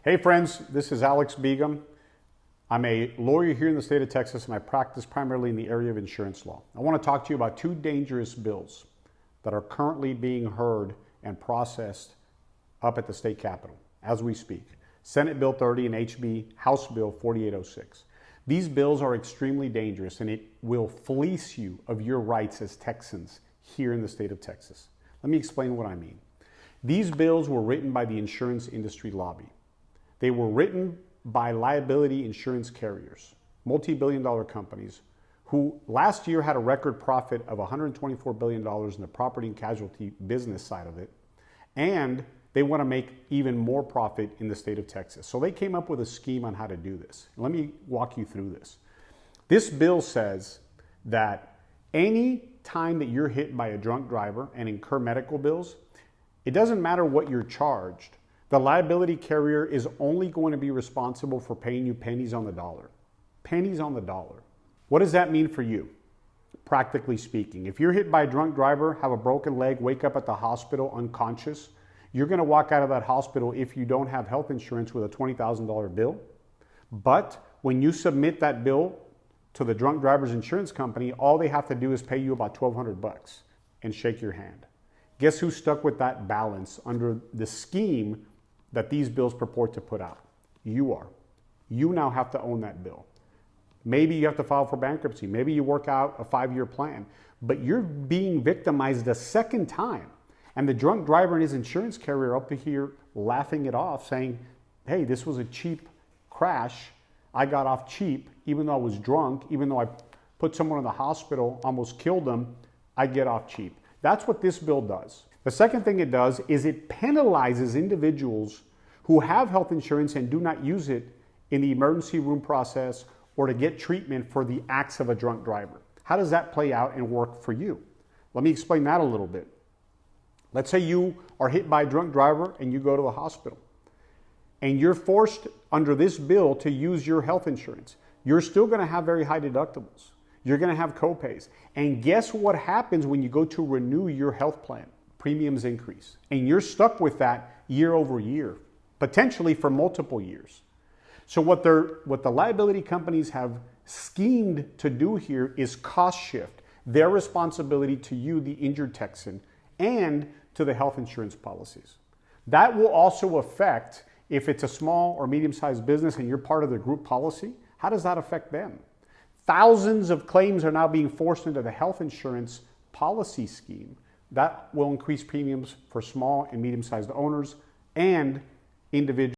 Hey friends, this is Alex Begum. I'm a lawyer here in the state of Texas and I practice primarily in the area of insurance law. I want to talk to you about two dangerous bills that are currently being heard and processed up at the state capitol as we speak. Senate Bill 30 and HB House Bill 4806. These bills are extremely dangerous and it will fleece you of your rights as Texans here in the state of Texas. Let me explain what I mean. These bills were written by the insurance industry lobby. They were written by liability insurance carriers, multi-billion-dollar companies, who last year had a record profit of $124 billion in the property and casualty business side of it, and they want to make even more profit in the state of Texas. So they came up with a scheme on how to do this. Let me walk you through this. This bill says that any time that you're hit by a drunk driver and incur medical bills, it doesn't matter what you're charged. The liability carrier is only going to be responsible for paying you pennies on the dollar. Pennies on the dollar. What does that mean for you? Practically speaking, if you're hit by a drunk driver, have a broken leg, wake up at the hospital unconscious, you're going to walk out of that hospital if you don't have health insurance with a $20,000 bill. But when you submit that bill to the drunk driver's insurance company, all they have to do is pay you about $1,200 and shake your hand. Guess who's stuck with that balance under the scheme that these bills purport to put out? You are. You now have to own that bill. Maybe you have to file for bankruptcy. Maybe you work out a 5-year plan, but you're being victimized a second time. And the drunk driver and his insurance carrier up here laughing it off, saying, hey, this was a cheap crash. I got off cheap, even though I was drunk, even though I put someone in the hospital, almost killed them, I get off cheap. That's what this bill does. The second thing it does is it penalizes individuals who have health insurance and do not use it in the emergency room process or to get treatment for the acts of a drunk driver. How does that play out and work for you? Let me explain that a little bit. Let's say you are hit by a drunk driver and you go to the hospital and you're forced under this bill to use your health insurance. You're still going to have very high deductibles. You're going to have copays. And guess what happens when you go to renew your health plan? Premiums increase. And you're stuck with that year over year, potentially for multiple years. So what the liability companies have schemed to do here is cost shift their responsibility to you, the injured Texan, and to the health insurance policies. That will also affect, if it's a small or medium-sized business and you're part of the group policy, how does that affect them? Thousands of claims are now being forced into the health insurance policy scheme. That will increase premiums for small and medium-sized owners and individuals.